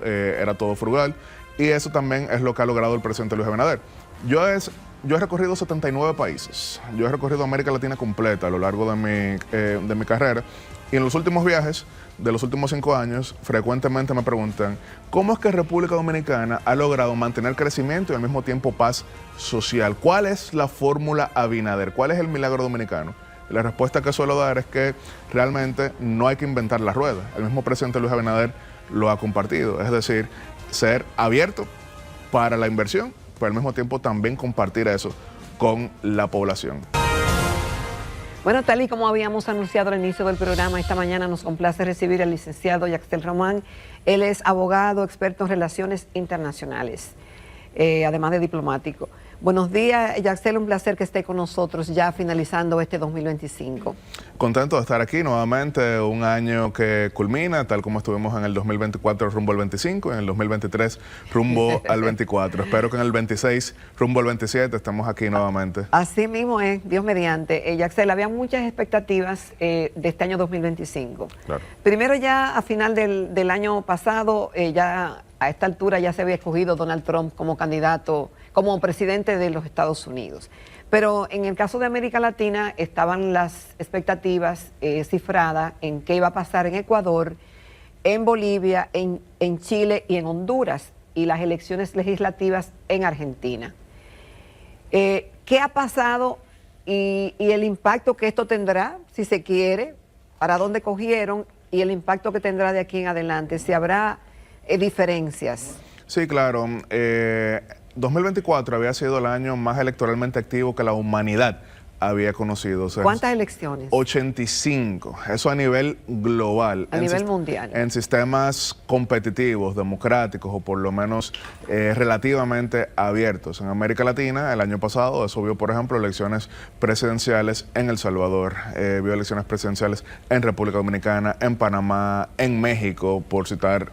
era todo frugal, y eso también es lo que ha logrado el presidente Luis Abinader. Yo he recorrido 79 países, yo he recorrido América Latina completa a lo largo de mi carrera, y en los últimos viajes de los últimos 5 años, frecuentemente me preguntan, ¿cómo es que República Dominicana ha logrado mantener crecimiento y al mismo tiempo paz social? ¿Cuál es la fórmula Abinader? ¿Cuál es el milagro dominicano? Y la respuesta que suelo dar es que realmente no hay que inventar la rueda. El mismo presidente Luis Abinader lo ha compartido, es decir, ser abierto para la inversión, pero al mismo tiempo también compartir eso con la población. Bueno, tal y como habíamos anunciado al inicio del programa, esta mañana nos complace recibir al licenciado Yaxtel Román. Él es abogado, experto en relaciones internacionales, además de diplomático. Buenos días, Yaxtel, un placer que esté con nosotros ya finalizando este 2025. Contento de estar aquí nuevamente, un año que culmina, tal como estuvimos en el 2024 rumbo al 25, en el 2023 rumbo al 24. Espero que en el 26 rumbo al 27 estemos aquí nuevamente. Así mismo es, Dios mediante. Yaxtel, había muchas expectativas de este año 2025. Claro. Primero, ya a final del año pasado, ya a esta altura ya se había escogido Donald Trump como candidato, como presidente de los Estados Unidos. Pero en el caso de América Latina estaban las expectativas cifradas en qué iba a pasar en Ecuador, en Bolivia, en Chile y en Honduras, y las elecciones legislativas en Argentina. ¿Qué ha pasado y el impacto que esto tendrá, si se quiere, para dónde cogieron y el impacto que tendrá de aquí en adelante? ¿Si habrá diferencias? Sí, claro. 2024 había sido el año más electoralmente activo que la humanidad había conocido. O sea, ¿cuántas elecciones? 85, eso a nivel global. A nivel mundial. En sistemas competitivos, democráticos o por lo menos relativamente abiertos. En América Latina, el año pasado, eso vio, por ejemplo, elecciones presidenciales en El Salvador, vio elecciones presidenciales en República Dominicana, en Panamá, en México, por citar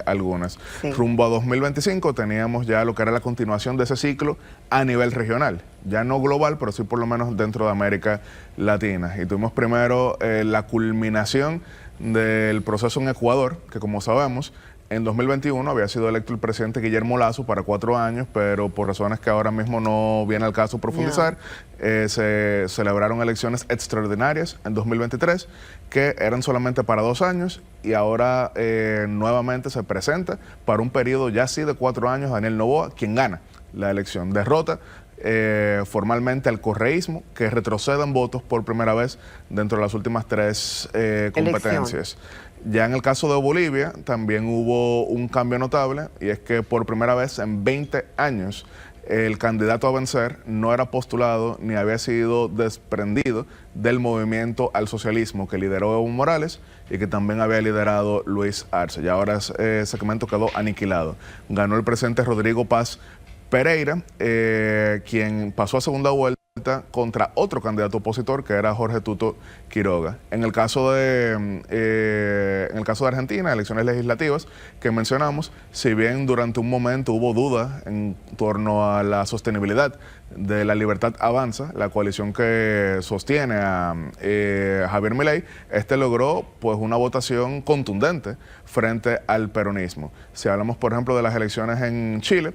algunas. Sí. Rumbo a 2025 teníamos ya lo que era la continuación de ese ciclo a nivel regional. Ya no global, pero sí por lo menos dentro de América Latina. Y tuvimos primero la culminación del proceso en Ecuador, que como sabemos, en 2021 había sido electo el presidente Guillermo Lasso para 4 años, pero por razones que ahora mismo no viene al caso profundizar, se celebraron elecciones extraordinarias en 2023, que eran solamente para 2 años, y ahora nuevamente se presenta para un periodo ya sí de 4 años Daniel Noboa, quien gana la elección. Derrota formalmente al correísmo, que retrocede en votos por primera vez dentro de las últimas 3 competencias. Ya en el caso de Bolivia también hubo un cambio notable, y es que por primera vez en 20 años el candidato a vencer no era postulado ni había sido desprendido del movimiento al socialismo que lideró Evo Morales y que también había liderado Luis Arce. Y ahora ese segmento quedó aniquilado. Ganó el presidente Rodrigo Paz Pereira, quien pasó a segunda vuelta contra otro candidato opositor que era Jorge Tuto Quiroga. En el caso de Argentina, elecciones legislativas que mencionamos, si bien durante un momento hubo dudas en torno a la sostenibilidad de La Libertad Avanza, la coalición que sostiene a Javier Milei, logró pues una votación contundente frente al peronismo. Si hablamos, por ejemplo, de las elecciones en Chile,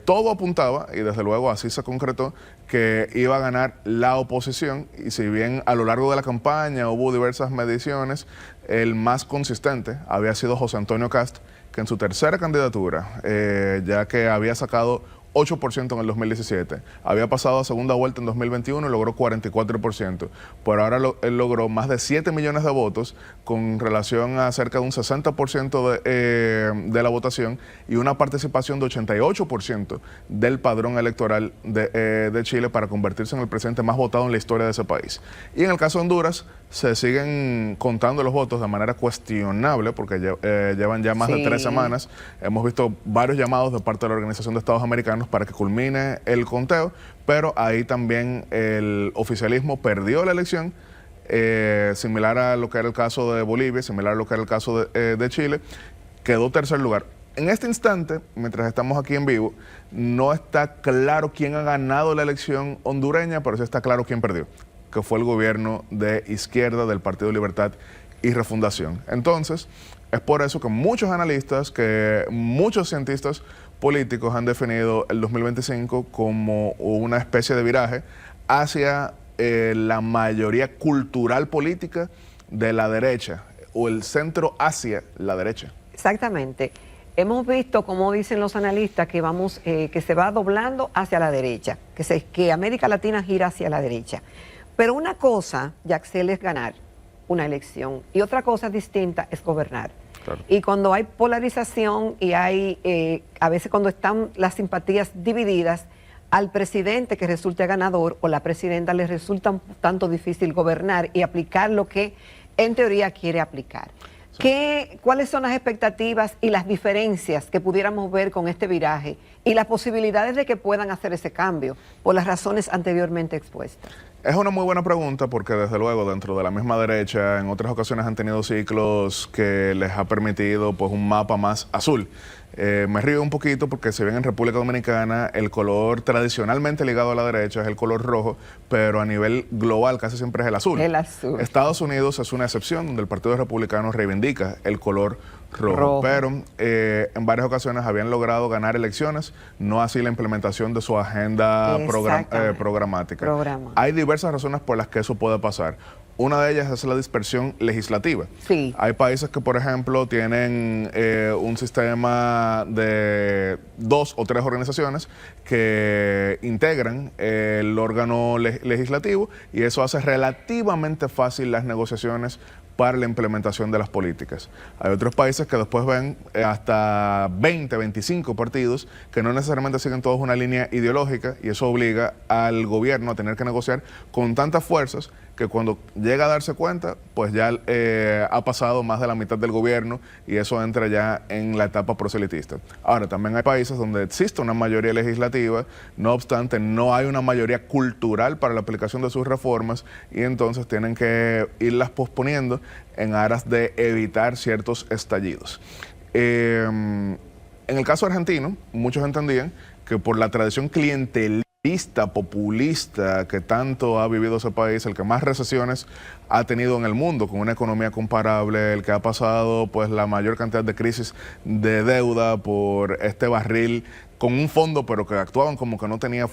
todo apuntaba, y desde luego así se concretó, que iba a ganar la oposición, y si bien a lo largo de la campaña hubo diversas mediciones, el más consistente había sido José Antonio Kast, que en su tercera candidatura, ya que había sacado 8% en el 2017, había pasado a segunda vuelta en 2021 y logró 44%. Por ahora él logró más de 7 millones de votos con relación a cerca de un 60% de la votación y una participación de 88% del padrón electoral de Chile para convertirse en el presidente más votado en la historia de ese país. Y en el caso de Honduras se siguen contando los votos de manera cuestionable porque llevan ya más de 3 semanas. Hemos visto varios llamados de parte de la Organización de Estados Americanos para que culmine el conteo, pero ahí también el oficialismo perdió la elección, similar a lo que era el caso de Bolivia, similar a lo que era el caso de Chile, quedó tercer lugar. En este instante, mientras estamos aquí en vivo, no está claro quién ha ganado la elección hondureña, pero sí está claro quién perdió, que fue el gobierno de izquierda del Partido Libertad y Refundación. Entonces, Es por eso que muchos analistas, que muchos cientistas políticos han definido el 2025 como una especie de viraje hacia la mayoría cultural política de la derecha, o el centro hacia la derecha. Exactamente. Hemos visto, como dicen los analistas, que que se va doblando hacia la derecha, que América Latina gira hacia la derecha. Pero una cosa, Yaxel, es ganar una elección y otra cosa distinta es gobernar. Claro. Y cuando hay polarización y hay, a veces cuando están las simpatías divididas, al presidente que resulte ganador o la presidenta le resulta un tanto difícil gobernar y aplicar lo que en teoría quiere aplicar. Sí. ¿Cuáles son las expectativas y las diferencias que pudiéramos ver con este viraje y las posibilidades de que puedan hacer ese cambio por las razones anteriormente expuestas? Es una muy buena pregunta porque desde luego dentro de la misma derecha en otras ocasiones han tenido ciclos que les ha permitido pues un mapa más azul. Me río un poquito porque si bien en República Dominicana el color tradicionalmente ligado a la derecha es el color rojo, pero a nivel global casi siempre es el azul. El azul. Estados Unidos es una excepción donde el Partido Republicano reivindica el color rojo. Pero en varias ocasiones habían logrado ganar elecciones, no así la implementación de su agenda programática. Hay diversas razones por las que eso puede pasar. Una de ellas es la dispersión legislativa. Sí. Hay países que, por ejemplo, tienen un sistema de 2 o 3 organizaciones que integran el órgano legislativo y eso hace relativamente fácil las negociaciones para la implementación de las políticas. Hay otros países que después ven hasta 20, 25 partidos que no necesariamente siguen todos una línea ideológica y eso obliga al gobierno a tener que negociar con tantas fuerzas que cuando llega a darse cuenta, pues ya ha pasado más de la mitad del gobierno y eso entra ya en la etapa proselitista. Ahora, también hay países donde existe una mayoría legislativa, no obstante, no hay una mayoría cultural para la aplicación de sus reformas y entonces tienen que irlas posponiendo en aras de evitar ciertos estallidos. En el caso argentino, muchos entendían que por la tradición clientelista, populista que tanto ha vivido ese país, el que más recesiones ha tenido en el mundo, con una economía comparable, el que ha pasado pues la mayor cantidad de crisis de deuda por este barril con un fondo, pero que actuaban como que no tenía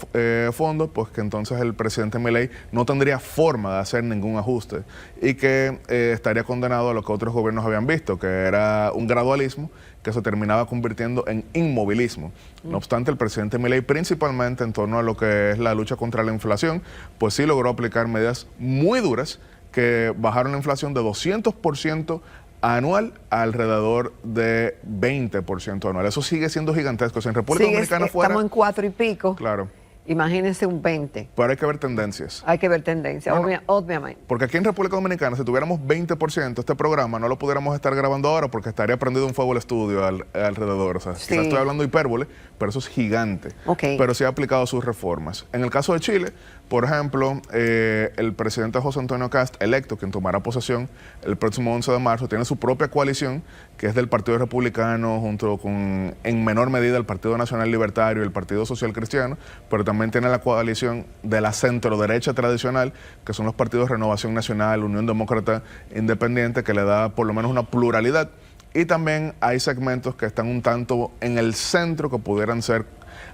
fondo, pues que entonces el presidente Milei no tendría forma de hacer ningún ajuste y que estaría condenado a lo que otros gobiernos habían visto, que era un gradualismo que se terminaba convirtiendo en inmovilismo. No obstante, el presidente Milei, principalmente en torno a lo que es la lucha contra la inflación, pues sí logró aplicar medidas muy duras que bajaron la inflación de 200% anual a alrededor de 20% anual. Eso sigue siendo gigantesco. Si en República Dominicana fuera... Estamos en 4 y pico. Claro. Imagínense un 20. Pero hay que ver tendencias. Hay que ver tendencias, obviamente. Porque aquí en República Dominicana, si tuviéramos 20%, este programa no lo pudiéramos estar grabando ahora porque estaría prendido un fuego el estudio alrededor. O sea, sí. Estoy hablando de hipérbole, pero eso es gigante. Okay. Pero sí ha aplicado sus reformas. En el caso de Chile, por ejemplo, el presidente José Antonio Kast, electo, quien tomará posesión el próximo 11 de marzo, tiene su propia coalición, que es del Partido Republicano, junto con, en menor medida, el Partido Nacional Libertario y el Partido Social Cristiano, pero también tiene la coalición de la centro-derecha tradicional, que son los partidos Renovación Nacional, Unión Demócrata Independiente, que le da por lo menos una pluralidad. Y también hay segmentos que están un tanto en el centro, que pudieran ser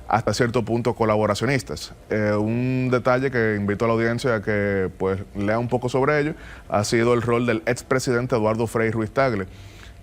hasta cierto punto colaboracionistas. Un detalle que invito a la audiencia a que pues lea un poco sobre ello, ha sido el rol del expresidente Eduardo Frei Ruiz Tagle,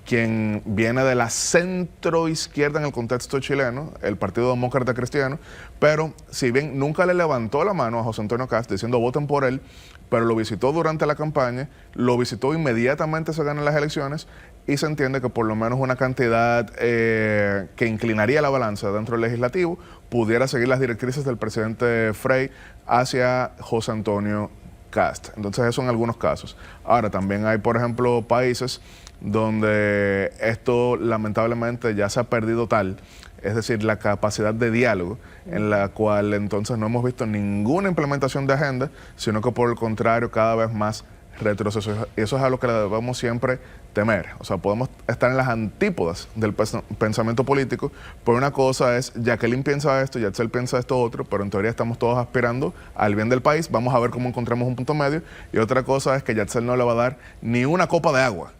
quien viene de la centro-izquierda en el contexto chileno, el Partido Demócrata Cristiano, pero si bien nunca le levantó la mano a José Antonio Kast diciendo voten por él, pero lo visitó durante la campaña, lo visitó inmediatamente se ganan las elecciones y se entiende que por lo menos una cantidad que inclinaría la balanza dentro del legislativo pudiera seguir las directrices del presidente Frei hacia José Antonio Kast. Entonces eso en algunos casos. Ahora también hay, por ejemplo, países donde esto lamentablemente ya se ha perdido tal, es decir, la capacidad de diálogo, en la cual entonces no hemos visto ninguna implementación de agenda, sino que por el contrario cada vez más retroceso. Y eso es a lo que le debemos siempre temer. O sea, podemos estar en las antípodas del pensamiento político, pero una cosa es, Jacqueline piensa esto, Yatzel piensa esto otro, pero en teoría estamos todos aspirando al bien del país, vamos a ver cómo encontramos un punto medio, y otra cosa es que Yatzel no le va a dar ni una copa de agua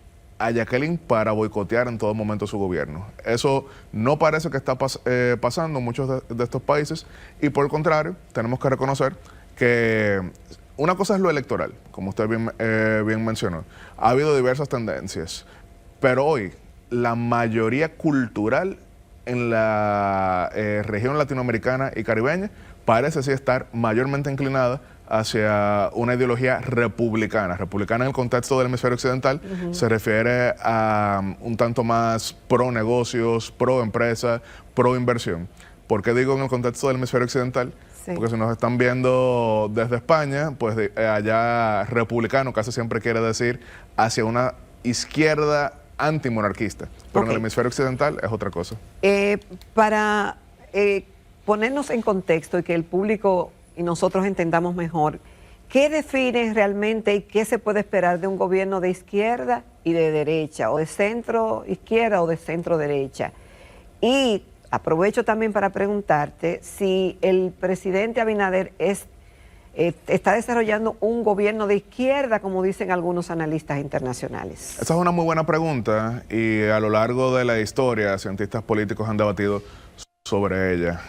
a Jacqueline para boicotear en todo momento su gobierno. Eso no parece que está pasando en muchos de estos países y por el contrario, tenemos que reconocer que una cosa es lo electoral, como usted bien mencionó. Ha habido diversas tendencias, pero hoy la mayoría cultural en la región latinoamericana y caribeña parece sí estar mayormente inclinada hacia una ideología republicana. Republicana en el contexto del hemisferio occidental se refiere a un tanto más pro negocios, pro empresa, pro inversión. ¿Por qué digo en el contexto del hemisferio occidental? Sí. Porque si nos están viendo desde España, pues allá republicano casi siempre quiere decir hacia una izquierda antimonarquista. Pero en el hemisferio occidental es otra cosa. Para ponernos en contexto y que el público y nosotros entendamos mejor, ¿qué define realmente y qué se puede esperar de un gobierno de izquierda y de derecha, o de centro izquierda o de centro derecha? Y aprovecho también para preguntarte si el presidente Abinader está desarrollando un gobierno de izquierda, como dicen algunos analistas internacionales. Esa es una muy buena pregunta y a lo largo de la historia cientistas políticos han debatido sobre ella.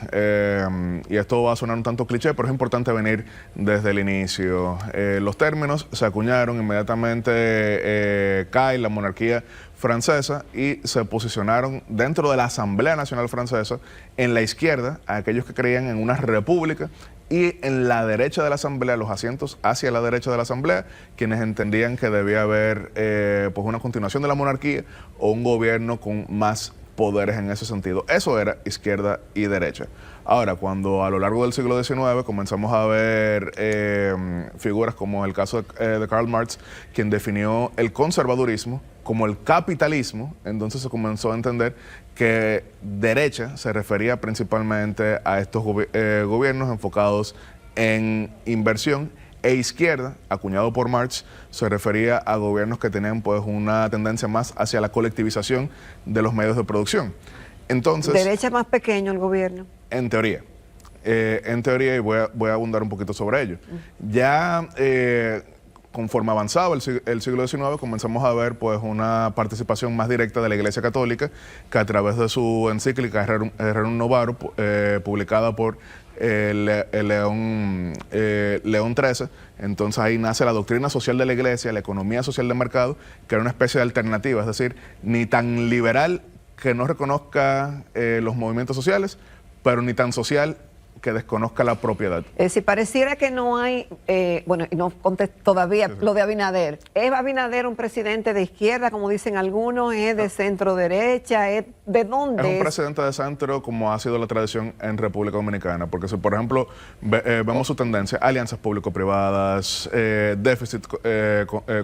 Y esto va a sonar un tanto cliché, pero es importante venir desde el inicio. Los términos se acuñaron inmediatamente, cae la monarquía francesa y se posicionaron dentro de la Asamblea Nacional Francesa en la izquierda, a aquellos que creían en una república, y en la derecha de la Asamblea, los asientos hacia la derecha de la Asamblea, quienes entendían que debía haber pues una continuación de la monarquía o un gobierno con más poderes en ese sentido. Eso era izquierda y derecha. Ahora, cuando a lo largo del siglo XIX comenzamos a ver figuras como el caso de Karl Marx, quien definió el conservadurismo como el capitalismo, entonces se comenzó a entender que derecha se refería principalmente a estos gobiernos enfocados en inversión, e izquierda, acuñado por Marx, se refería a gobiernos que tenían pues una tendencia más hacia la colectivización de los medios de producción. Entonces, ¿derecha más pequeño el gobierno? En teoría, y voy a abundar un poquito sobre ello. Ya conforme avanzaba el siglo XIX, comenzamos a ver pues una participación más directa de la Iglesia Católica, que a través de su encíclica Rerum Novarum, publicada por León XIII, entonces ahí nace la doctrina social de la Iglesia, la economía social de mercado, que era una especie de alternativa, es decir, ni tan liberal que no reconozca los movimientos sociales, pero ni tan social que desconozca la propiedad. Si pareciera que no hay, bueno, y no contesté todavía lo de Abinader. ¿Es Abinader un presidente de izquierda, como dicen algunos? ¿Es de centro derecha? ¿De dónde? Es un presidente de centro, como ha sido la tradición en República Dominicana, porque si, por ejemplo, vemos su tendencia, alianzas público-privadas, déficit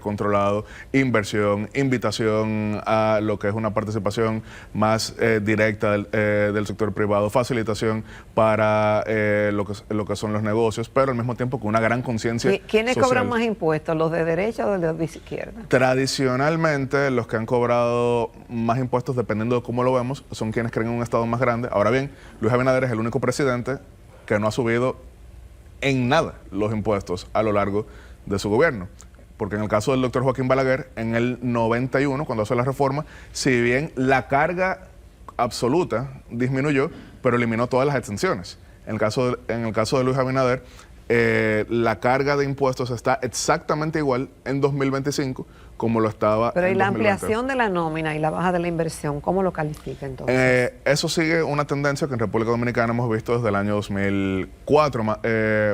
controlado, inversión, invitación a lo que es una participación más directa del sector privado, facilitación para lo que son los negocios, pero al mismo tiempo con una gran conciencia social. ¿Quiénes cobran más impuestos, los de derecha o los de izquierda? Tradicionalmente, los que han cobrado más impuestos, dependiendo de cómo lo vemos, son quienes creen en un Estado más grande. Ahora bien, Luis Abinader es el único presidente que no ha subido en nada los impuestos a lo largo de su gobierno. Porque en el caso del doctor Joaquín Balaguer, en el 91, cuando hace la reforma, si bien la carga absoluta disminuyó, pero eliminó todas las exenciones. En el caso de Luis Abinader, la carga de impuestos está exactamente igual en 2025 como lo estaba pero en 2020. Pero ¿y la ampliación de la nómina y la baja de la inversión, cómo lo califica entonces? Eso sigue una tendencia que en República Dominicana hemos visto desde el año 2004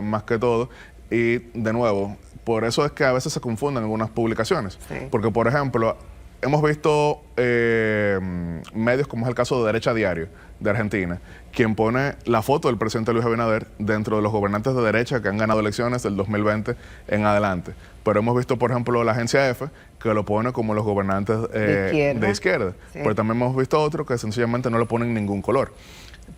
más que todo, y de nuevo, por eso es que a veces se confunden algunas publicaciones. Sí. Porque, por ejemplo, hemos visto medios como es el caso de Derecha Diario de Argentina, quien pone la foto del presidente Luis Abinader dentro de los gobernantes de derecha que han ganado elecciones del 2020 en adelante. Pero hemos visto, por ejemplo, la agencia EFE, que lo pone como los gobernantes de izquierda. Sí. Pero también hemos visto otro que sencillamente no le ponen ningún color.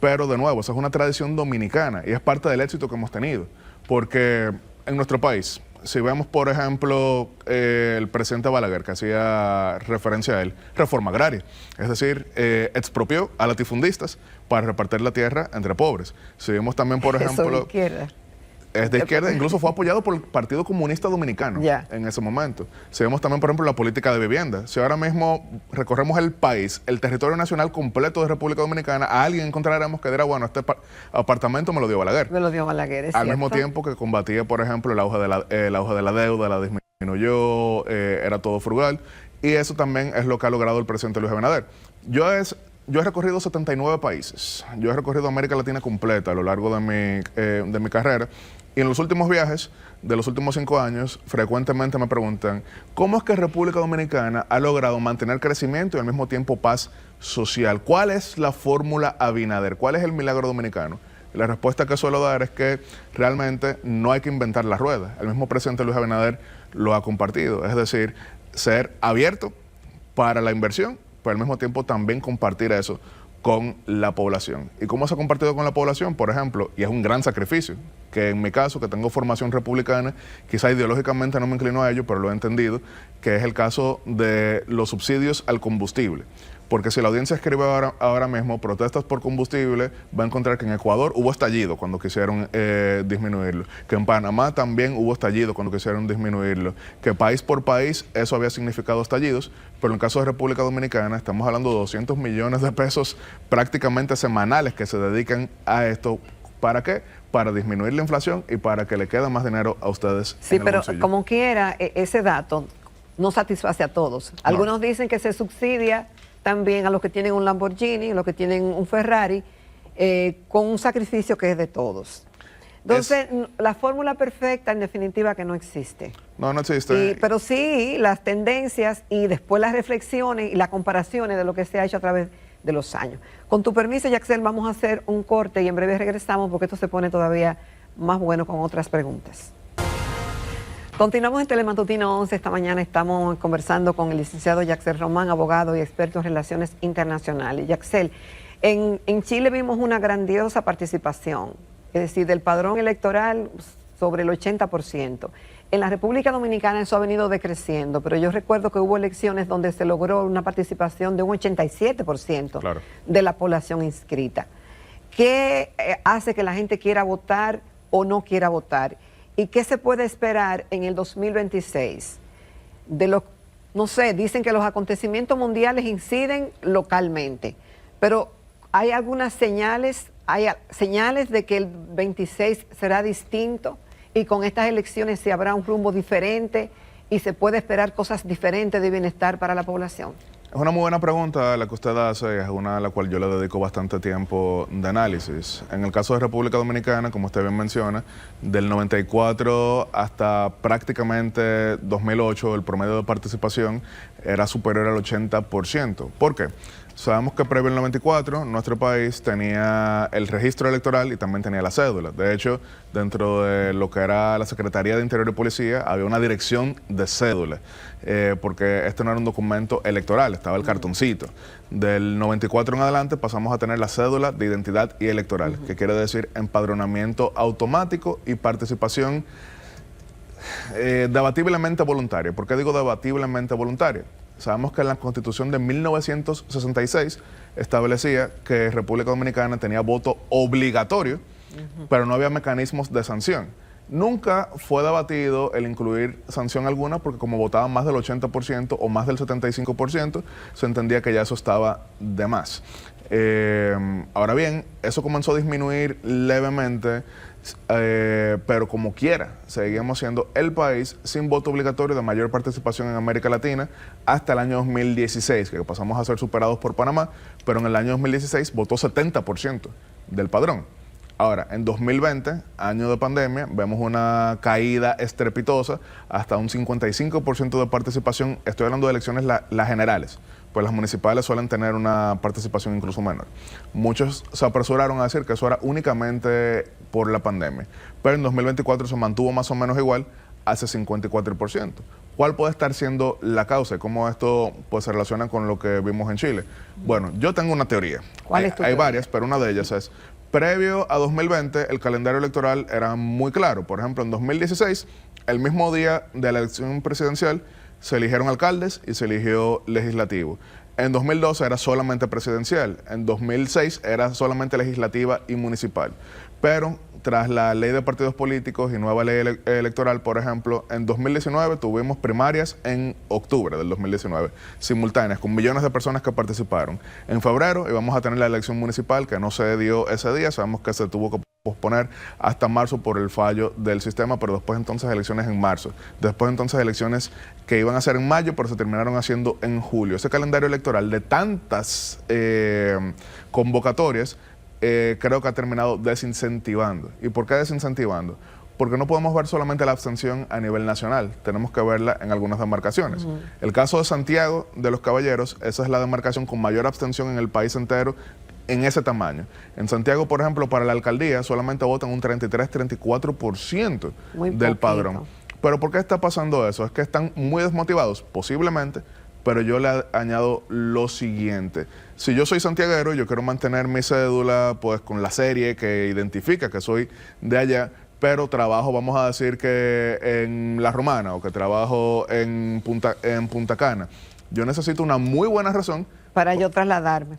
Pero, de nuevo, esa es una tradición dominicana y es parte del éxito que hemos tenido. Porque en nuestro país, si vemos, por ejemplo, el presidente Balaguer, que hacía referencia a él, reforma agraria. Es decir, expropió a latifundistas para repartir la tierra entre pobres. Si vemos también, por ejemplo... izquierda. Es de izquierda, incluso fue apoyado por el Partido Comunista Dominicano en ese momento. Si vemos también, por ejemplo, la política de vivienda. Si ahora mismo recorremos el país, el territorio nacional completo de República Dominicana, a alguien encontraremos que dirá, bueno, este apartamento me lo dio Balaguer. Me lo dio Balaguer, es Al cierto. mismo tiempo que combatía, por ejemplo, el auge de la deuda, la disminuyó, era todo frugal. Y eso también es lo que ha logrado el presidente Luis Abinader. Yo he recorrido 79 países. Yo he recorrido América Latina completa a lo largo de mi carrera. Y en los últimos viajes, de los últimos 5 años, frecuentemente me preguntan, ¿cómo es que República Dominicana ha logrado mantener crecimiento y al mismo tiempo paz social? ¿Cuál es la fórmula Abinader? ¿Cuál es el milagro dominicano? Y la respuesta que suelo dar es que realmente no hay que inventar la rueda. El mismo presidente Luis Abinader lo ha compartido. Es decir, ser abierto para la inversión, pero al mismo tiempo también compartir eso con la población. ¿Y cómo se ha compartido con la población? Por ejemplo, y es un gran sacrificio, que en mi caso, que tengo formación republicana, quizá ideológicamente no me inclino a ello, pero lo he entendido, que es el caso de los subsidios al combustible. Porque si la audiencia escribe ahora mismo protestas por combustible, va a encontrar que en Ecuador hubo estallido cuando quisieron disminuirlo, que en Panamá también hubo estallido cuando quisieron disminuirlo, que país por país eso había significado estallidos, pero en el caso de República Dominicana estamos hablando de 200 millones de pesos prácticamente semanales que se dedican a esto. ¿Para qué? Para disminuir la inflación y para que le quede más dinero a ustedes. Sí, pero como quiera, ese dato no satisface a todos. Algunos dicen que se subsidia también a los que tienen un Lamborghini, a los que tienen un Ferrari, con un sacrificio que es de todos. Entonces, la fórmula perfecta en definitiva que no existe. No existe. Pero sí las tendencias y después las reflexiones y las comparaciones de lo que se ha hecho a través de los años. Con tu permiso, Yaxel, vamos a hacer un corte y en breve regresamos porque esto se pone todavía más bueno con otras preguntas. Continuamos en Telematutino 11. Esta mañana estamos conversando con el licenciado Yaxel Román, abogado y experto en relaciones internacionales. Yaxel, en Chile vimos una grandiosa participación, es decir, del padrón electoral sobre el 80%. En la República Dominicana eso ha venido decreciendo, pero yo recuerdo que hubo elecciones donde se logró una participación de un 87% de la población inscrita. ¿Qué hace que la gente quiera votar o no quiera votar? ¿Y qué se puede esperar en el 2026? No sé, dicen que los acontecimientos mundiales inciden localmente, pero ¿hay algunas señales de que el 26 será distinto y con estas elecciones se habrá un rumbo diferente y se puede esperar cosas diferentes de bienestar para la población? Es una muy buena pregunta la que usted hace, es una a la cual yo le dedico bastante tiempo de análisis. En el caso de República Dominicana, como usted bien menciona, del 94 hasta prácticamente 2008, el promedio de participación era superior al 80%. ¿Por qué? Sabemos que previo al 94, nuestro país tenía el registro electoral y también tenía la cédula. De hecho, dentro de lo que era la Secretaría de Interior y Policía, había una dirección de cédula, porque este no era un documento electoral, estaba el cartoncito. Del 94 en adelante pasamos a tener la cédula de identidad y electoral, que quiere decir empadronamiento automático y participación debatiblemente voluntaria. ¿Por qué digo debatiblemente voluntaria? Sabemos que la Constitución de 1966 establecía que República Dominicana tenía voto obligatorio, pero no había mecanismos de sanción. Nunca fue debatido el incluir sanción alguna porque como votaban más del 80% o más del 75%, se entendía que ya eso estaba de más. Ahora bien, eso comenzó a disminuir levemente, pero como quiera, seguimos siendo el país sin voto obligatorio de mayor participación en América Latina hasta el año 2016, que pasamos a ser superados por Panamá, pero en el año 2016 votó 70% del padrón. Ahora, en 2020, año de pandemia, vemos una caída estrepitosa hasta un 55% de participación. Estoy hablando de elecciones las generales, pues las municipales suelen tener una participación incluso menor. Muchos se apresuraron a decir que eso era únicamente por la pandemia, pero en 2024 se mantuvo más o menos igual, hace 54%. ¿Cuál puede estar siendo la causa y cómo esto pues, se relaciona con lo que vimos en Chile? Bueno, yo tengo una teoría. ¿Cuál es tu teoría? Hay varias, pero una de ellas es, previo a 2020, el calendario electoral era muy claro. Por ejemplo, en 2016, el mismo día de la elección presidencial, se eligieron alcaldes y se eligió legislativo. En 2012 era solamente presidencial, en 2006 era solamente legislativa y municipal. Pero tras la ley de partidos políticos y nueva ley electoral, por ejemplo, en 2019 tuvimos primarias en octubre del 2019, simultáneas, con millones de personas que participaron. En febrero íbamos a tener la elección municipal, que no se dio ese día, sabemos que se tuvo que posponer hasta marzo por el fallo del sistema, pero después entonces elecciones en marzo. Después entonces elecciones que iban a ser en mayo, pero se terminaron haciendo en julio. Ese calendario electoral de tantas convocatorias creo que ha terminado desincentivando. ¿Y por qué desincentivando? Porque no podemos ver solamente la abstención a nivel nacional, tenemos que verla en algunas demarcaciones. El caso de Santiago de los Caballeros, esa es la demarcación con mayor abstención en el país entero en ese tamaño. En Santiago, por ejemplo, para la alcaldía solamente votan un 33-34% del padrón. ¿Pero por qué está pasando eso? ¿Es que están muy desmotivados? Posiblemente, pero yo le añado lo siguiente. Si yo soy santiaguero y yo quiero mantener mi cédula pues con la serie que identifica que soy de allá, pero trabajo, vamos a decir que en La Romana o que trabajo en Punta Cana, yo necesito una muy buena razón para yo trasladarme.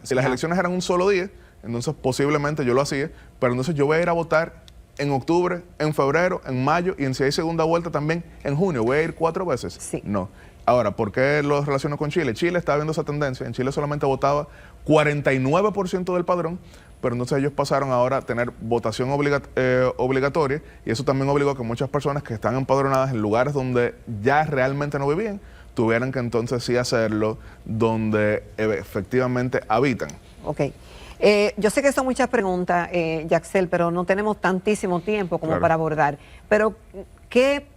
Si las elecciones eran un solo día, entonces posiblemente yo lo hacía, pero entonces yo voy a ir a votar en octubre, en febrero, en mayo y si hay segunda vuelta también en junio. ¿Voy a ir 4 veces? Sí. No. Ahora, ¿por qué lo relaciono con Chile? Chile está viendo esa tendencia. En Chile solamente votaba 49% del padrón, pero entonces ellos pasaron ahora a tener votación obligatoria y eso también obligó a que muchas personas que están empadronadas en lugares donde ya realmente no vivían, tuvieran que entonces sí hacerlo donde efectivamente habitan. Ok. Yo sé que son muchas preguntas, Yaxel, pero no tenemos tantísimo tiempo como para abordar. Pero, ¿qué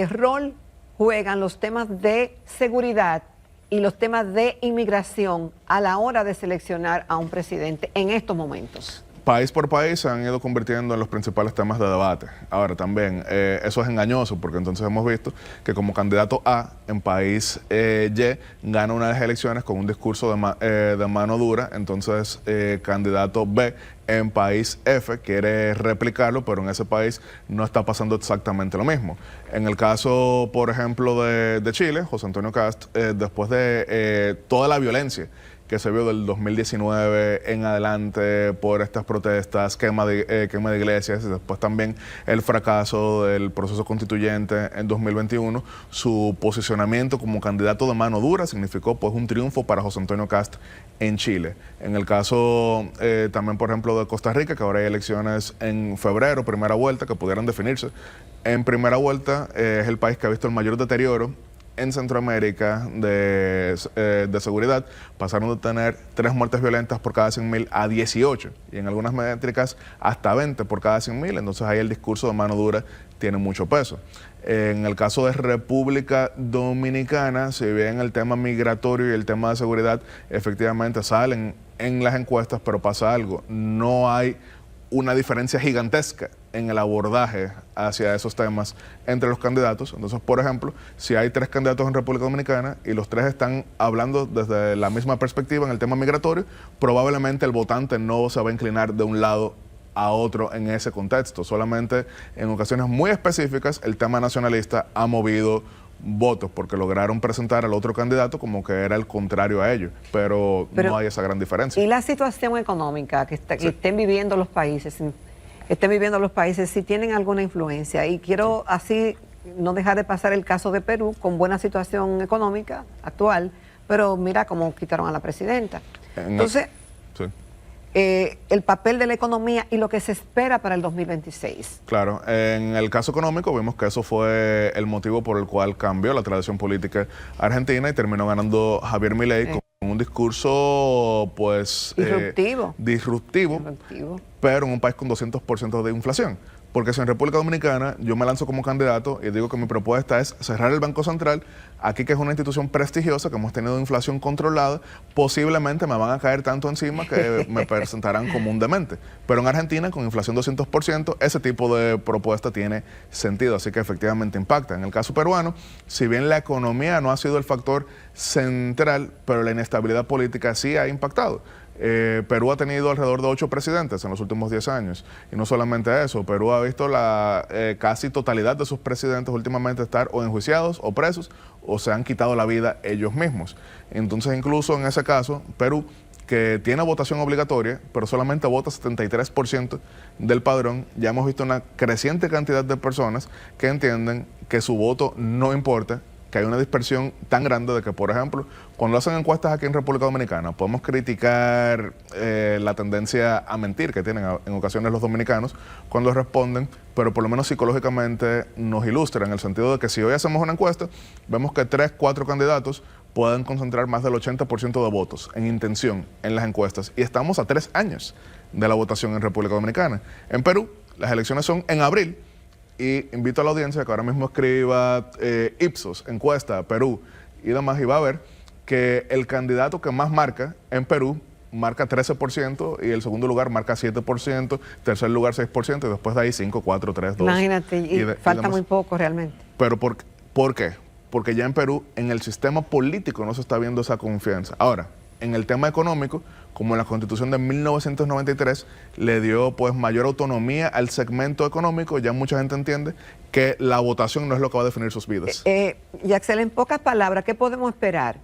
rol juegan los temas de seguridad y los temas de inmigración a la hora de seleccionar a un presidente en estos momentos? País por país se han ido convirtiendo en los principales temas de debate. Ahora también, eso es engañoso porque entonces hemos visto que como candidato A en país Y gana una de las elecciones con un discurso de mano dura, entonces candidato B en país F quiere replicarlo, pero en ese país no está pasando exactamente lo mismo. En el caso, por ejemplo, de Chile, José Antonio Kast, después de toda la violencia que se vio del 2019 en adelante por estas protestas, quema de iglesias y después también el fracaso del proceso constituyente en 2021, su posicionamiento como candidato de mano dura significó pues un triunfo para José Antonio Kast en Chile. En el caso también, por ejemplo, de Costa Rica, que ahora hay elecciones en febrero, primera vuelta, que pudieran definirse. En primera vuelta es el país que ha visto el mayor deterioro en Centroamérica de seguridad. Pasaron de tener 3 muertes violentas por cada 100.000 a 18 y en algunas métricas hasta 20 por cada 100.000, entonces ahí el discurso de mano dura tiene mucho peso. En el caso de República Dominicana, si bien el tema migratorio y el tema de seguridad efectivamente salen en las encuestas, pero pasa algo, no hay una diferencia gigantesca en el abordaje hacia esos temas entre los candidatos. Entonces, por ejemplo, si hay 3 candidatos en República Dominicana y los 3 están hablando desde la misma perspectiva en el tema migratorio, probablemente el votante no se va a inclinar de un lado a otro en ese contexto. Solamente en ocasiones muy específicas el tema nacionalista ha movido votos porque lograron presentar al otro candidato como que era el contrario a ellos, pero no hay esa gran diferencia. ¿Y la situación económica que estén viviendo los países, si tienen alguna influencia? Y quiero así no dejar de pasar el caso de Perú con buena situación económica actual, pero mira cómo quitaron a la presidenta. Entonces, el papel de la economía y lo que se espera para el 2026. Claro, en el caso económico vimos que eso fue el motivo por el cual cambió la tradición política argentina y terminó ganando Javier Milei con un discurso pues disruptivo, pero en un país con 200% de inflación. Porque si en República Dominicana yo me lanzo como candidato y digo que mi propuesta es cerrar el Banco Central, aquí que es una institución prestigiosa, que hemos tenido inflación controlada, posiblemente me van a caer tanto encima que me presentarán como un demente. Pero en Argentina, con inflación 200%, ese tipo de propuesta tiene sentido, así que efectivamente impacta. En el caso peruano, si bien la economía no ha sido el factor central, pero la inestabilidad política sí ha impactado. Perú ha tenido alrededor de 8 presidentes en los últimos 10 años. Y no solamente eso, Perú ha visto la casi totalidad de sus presidentes últimamente estar o enjuiciados o presos o se han quitado la vida ellos mismos. Entonces, incluso en ese caso, Perú, que tiene votación obligatoria, pero solamente vota 73% del padrón, ya hemos visto una creciente cantidad de personas que entienden que su voto no importa, que hay una dispersión tan grande de que, por ejemplo, cuando hacen encuestas aquí en República Dominicana, podemos criticar la tendencia a mentir que tienen en ocasiones los dominicanos cuando responden, pero por lo menos psicológicamente nos ilustra en el sentido de que si hoy hacemos una encuesta, vemos que 3, 4 candidatos pueden concentrar más del 80% de votos en intención en las encuestas y estamos a 3 años de la votación en República Dominicana. En Perú, las elecciones son en abril. Y invito a la audiencia que ahora mismo escriba Ipsos, encuesta, Perú y demás, y va a ver que el candidato que más marca en Perú marca 13% y el segundo lugar marca 7%, tercer lugar 6% y después de ahí 5, 4, 3, 2. Imagínate, y falta muy poco realmente. Pero ¿por qué? Porque ya en Perú, en el sistema político no se está viendo esa confianza. Ahora, en el tema económico, como la Constitución de 1993 le dio pues mayor autonomía al segmento económico, ya mucha gente entiende que la votación no es lo que va a definir sus vidas. Yaxel, en pocas palabras, ¿qué podemos esperar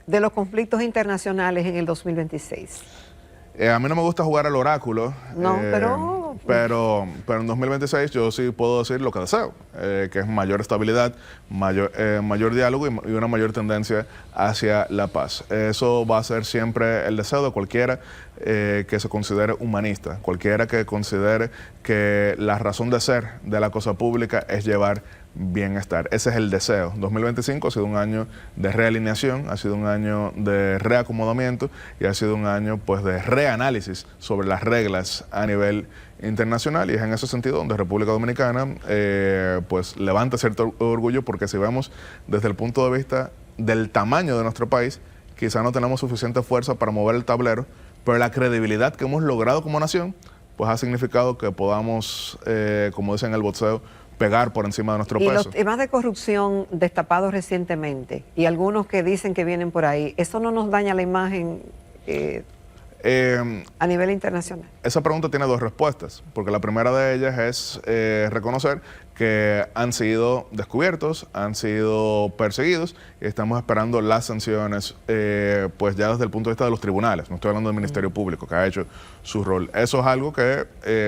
de los conflictos internacionales en el 2026? A mí no me gusta jugar al oráculo, no, pero en 2026 yo sí puedo decir lo que deseo, que es mayor estabilidad, mayor diálogo y una mayor tendencia hacia la paz. Eso va a ser siempre el deseo de cualquiera que se considere humanista, cualquiera que considere que la razón de ser de la cosa pública es llevar bienestar. Ese es el deseo. 2025 ha sido un año de realineación, ha sido un año de reacomodamiento y ha sido un año pues de reanálisis sobre las reglas a nivel internacional, y es en ese sentido donde República Dominicana pues levanta cierto orgullo, porque si vemos desde el punto de vista del tamaño de nuestro país, quizá no tenemos suficiente fuerza para mover el tablero, pero la credibilidad que hemos logrado como nación pues ha significado que podamos, como dicen en el boxeo, pegar por encima de nuestro peso. Y los temas de corrupción destapados recientemente y algunos que dicen que vienen por ahí, ¿eso no nos daña la imagen a nivel internacional? Esa pregunta tiene 2 respuestas, porque la primera de ellas es reconocer que han sido descubiertos, han sido perseguidos y estamos esperando las sanciones pues ya desde el punto de vista de los tribunales. No estoy hablando del Ministerio Público, que ha hecho su rol. Eso es algo que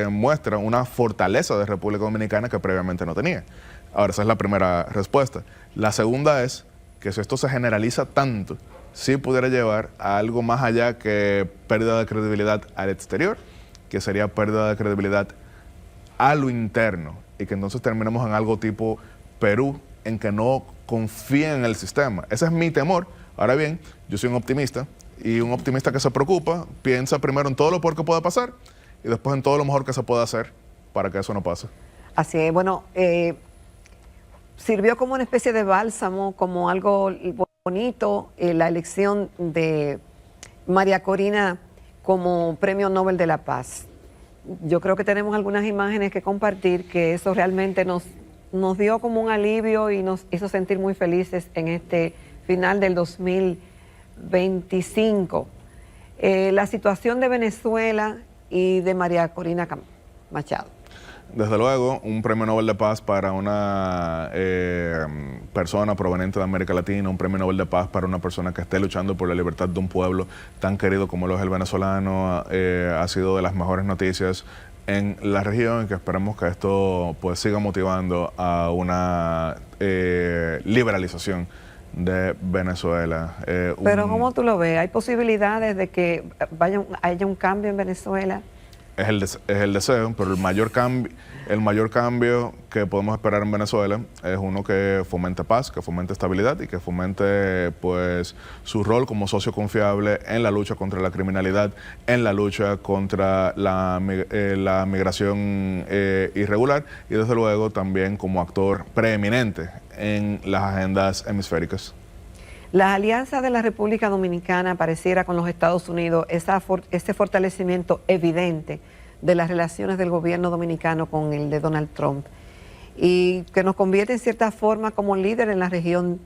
muestra una fortaleza de República Dominicana que previamente no tenía. Ahora, esa es la primera respuesta. La segunda es que si esto se generaliza tanto, sí pudiera llevar a algo más allá que pérdida de credibilidad al exterior, que sería pérdida de credibilidad a lo interno, y que entonces terminemos en algo tipo Perú, en que no confíen en el sistema. Ese es mi temor. Ahora bien, yo soy un optimista, y un optimista que se preocupa, piensa primero en todo lo peor que pueda pasar, y después en todo lo mejor que se pueda hacer para que eso no pase. Así es, bueno, sirvió como una especie de bálsamo, como algo bonito, la elección de María Corina como Premio Nobel de la Paz. Yo creo que tenemos algunas imágenes que compartir, que eso realmente nos dio como un alivio y nos hizo sentir muy felices en este final del 2025. La situación de Venezuela y de María Corina Machado. Desde luego, un premio Nobel de Paz para una persona proveniente de América Latina, un premio Nobel de Paz para una persona que esté luchando por la libertad de un pueblo tan querido como lo es el venezolano, ha sido de las mejores noticias en la región, y que esperemos que esto pues siga motivando a una liberalización de Venezuela. Pero ¿cómo tú lo ves? ¿Hay posibilidades de que haya un cambio en Venezuela? Es el deseo, pero el mayor cambio que podemos esperar en Venezuela es uno que fomente paz, que fomente estabilidad y que fomente pues su rol como socio confiable en la lucha contra la criminalidad, en la lucha contra la migración irregular, y desde luego también como actor preeminente en las agendas hemisféricas. La alianza de la República Dominicana pareciera con los Estados Unidos, ese fortalecimiento evidente de las relaciones del gobierno dominicano con el de Donald Trump, y que nos convierte en cierta forma como líder en la región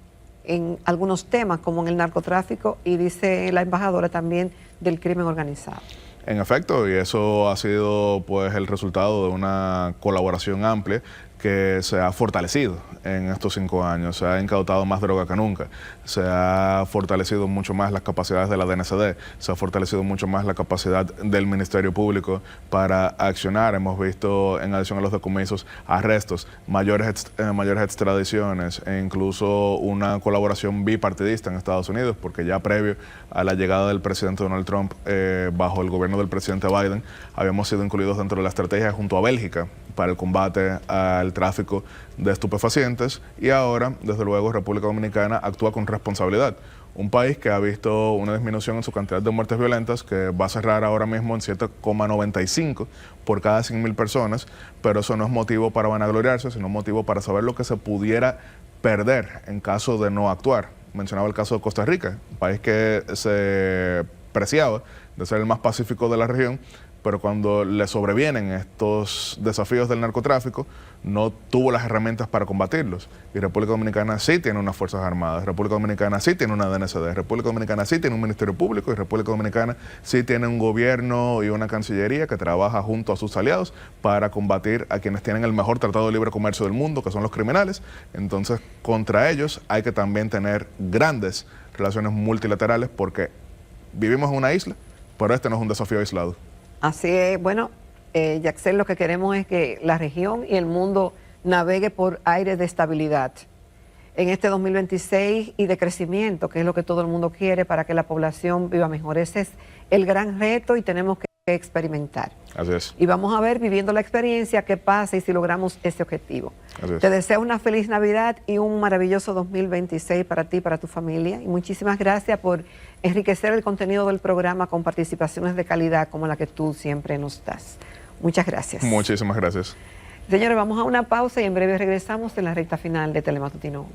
en algunos temas, como en el narcotráfico y, dice la embajadora, también del crimen organizado. En efecto, y eso ha sido pues el resultado de una colaboración amplia que se ha fortalecido en estos 5 años. Se ha incautado más droga que nunca, se ha fortalecido mucho más las capacidades de la DNCD, se ha fortalecido mucho más la capacidad del Ministerio Público para accionar. Hemos visto, en adición a los decomisos, arrestos, mayores extradiciones e incluso una colaboración bipartidista en Estados Unidos, porque ya previo a la llegada del presidente Donald Trump, bajo el gobierno del presidente Biden, habíamos sido incluidos dentro de la estrategia junto a Bélgica para el combate al tráfico de estupefacientes, y ahora, desde luego, República Dominicana actúa con responsabilidad. Un país que ha visto una disminución en su cantidad de muertes violentas, que va a cerrar ahora mismo en 7,95 por cada 100.000 personas, pero eso no es motivo para vanagloriarse, sino motivo para saber lo que se pudiera perder en caso de no actuar. Mencionaba el caso de Costa Rica, un país que se preciaba de ser el más pacífico de la región, pero cuando le sobrevienen estos desafíos del narcotráfico, no tuvo las herramientas para combatirlos. Y República Dominicana sí tiene unas Fuerzas Armadas, República Dominicana sí tiene una DNCD, República Dominicana sí tiene un Ministerio Público, y República Dominicana sí tiene un gobierno y una cancillería que trabaja junto a sus aliados para combatir a quienes tienen el mejor tratado de libre comercio del mundo, que son los criminales. Entonces, contra ellos hay que también tener grandes relaciones multilaterales, porque vivimos en una isla, pero este no es un desafío aislado. Así es, bueno, Yaxel, lo que queremos es que la región y el mundo navegue por aires de estabilidad en este 2026 y de crecimiento, que es lo que todo el mundo quiere para que la población viva mejor. Ese es el gran reto y tenemos que experimentar. Así es. Y vamos a ver, viviendo la experiencia, qué pasa y si logramos ese objetivo. Así es. Te deseo una feliz Navidad y un maravilloso 2026 para ti y para tu familia. Y muchísimas gracias por enriquecer el contenido del programa con participaciones de calidad como la que tú siempre nos das. Muchas gracias. Muchísimas gracias. Señores, vamos a una pausa y en breve regresamos en la recta final de Telematutino 11.